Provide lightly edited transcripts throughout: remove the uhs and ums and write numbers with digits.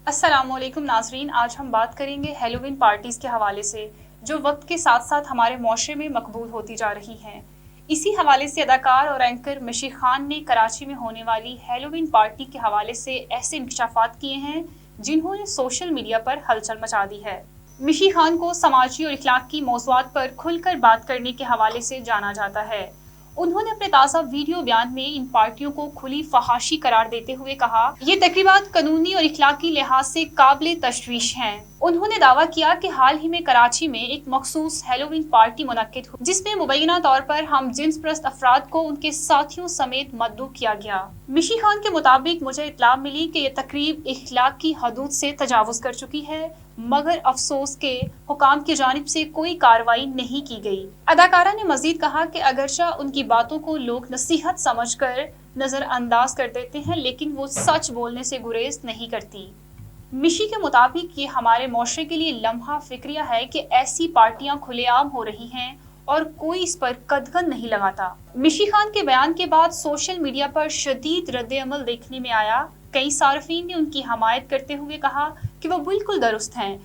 अस्सलाम वालेकुम नाजरीन, आज हम बात करेंगे हेलोवीन पार्टीज़ के हवाले से जो वक्त के साथ साथ हमारे माशरे में मकबूल होती जा रही हैं। इसी हवाले से अदाकार और एंकर मिशी खान ने कराची में होने वाली हेलोवीन पार्टी के हवाले से ऐसे इंकशाफात किए हैं जिन्होंने सोशल मीडिया पर हलचल मचा दी है। मिशी खान को समाजी और इखलाकी मौज़ूआत पर खुलकर बात करने के हवाले से जाना जाता है। उन्होंने अपने ताज़ा वीडियो बयान में इन पार्टियों को खुली फहाशी करार देते हुए कहा, ये तकरीबात कानूनी और इखलाकी लिहाज से काबिल तशवीश हैं। उन्होंने दावा किया कि हाल ही में कराची में एक मखसूस हेलोवीन पार्टी मुनक्किद हुई जिसमें मुबैना तौर पर हम जिन्स परस्त अफराद को उनके साथियों समेत मद्दू किया गया। मिशी खान के मुताबिक मुझे इत्तला मिली कि यह तकरीब इखलाक की हदूद से तजावुज़ कर चुकी है, मगर अफसोस के हुकाम की जानिब से कोई कार्रवाई नहीं की गई। अदाकारा ने मजीद कहा कि अगरचा उनकी बातों को लोग नसीहत समझकर नज़रअंदाज कर देते हैं, लेकिन वो सच बोलने से गुरेज नहीं करती। मिशी के मुताबिक ये हमारे माशरे के लिए लम्हा फिक्रिया है कि ऐसी पार्टियां खुलेआम हो रही हैं और कोई इस पर कदगन नहीं लगाता। मिशी खान के बयान के बाद सोशल मीडिया पर शदीद रद्द-ए-अमल देखने में आया। कई सार्फिन ने उनकी हमायत करते हुए कहा कि वो बिल्कुल दुरुस्त हैं,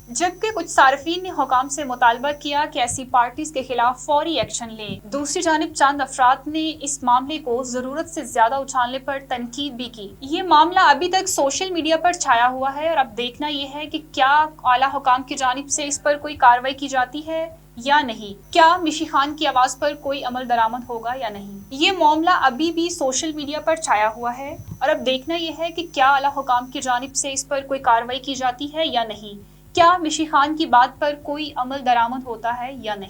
जबकि कुछ सार्फिन ने हुकाम से मुतालबा किया कि ऐसी पार्टीज के खिलाफ फौरी एक्शन लें। दूसरी जानिब चंद अफराद ने इस मामले को जरूरत से ज्यादा उछालने पर तनकीद भी की। ये मामला अभी तक सोशल मीडिया पर छाया हुआ है और अब देखना यह है कि क्या आला हुकाम की जानिब से इस पर कोई कार्रवाई की जाती है या नहीं, क्या मिशी खान की आवाज पर कोई अमल दरामद होगा या नहीं। ये मामला अभी भी सोशल मीडिया पर छाया हुआ है और अब देखना यह है कि क्या आला हुकाम की जानिब से इस पर कोई कार्रवाई की जाती है या नहीं, क्या मिशी खान की बात पर कोई अमल दरामद होता है या नहीं।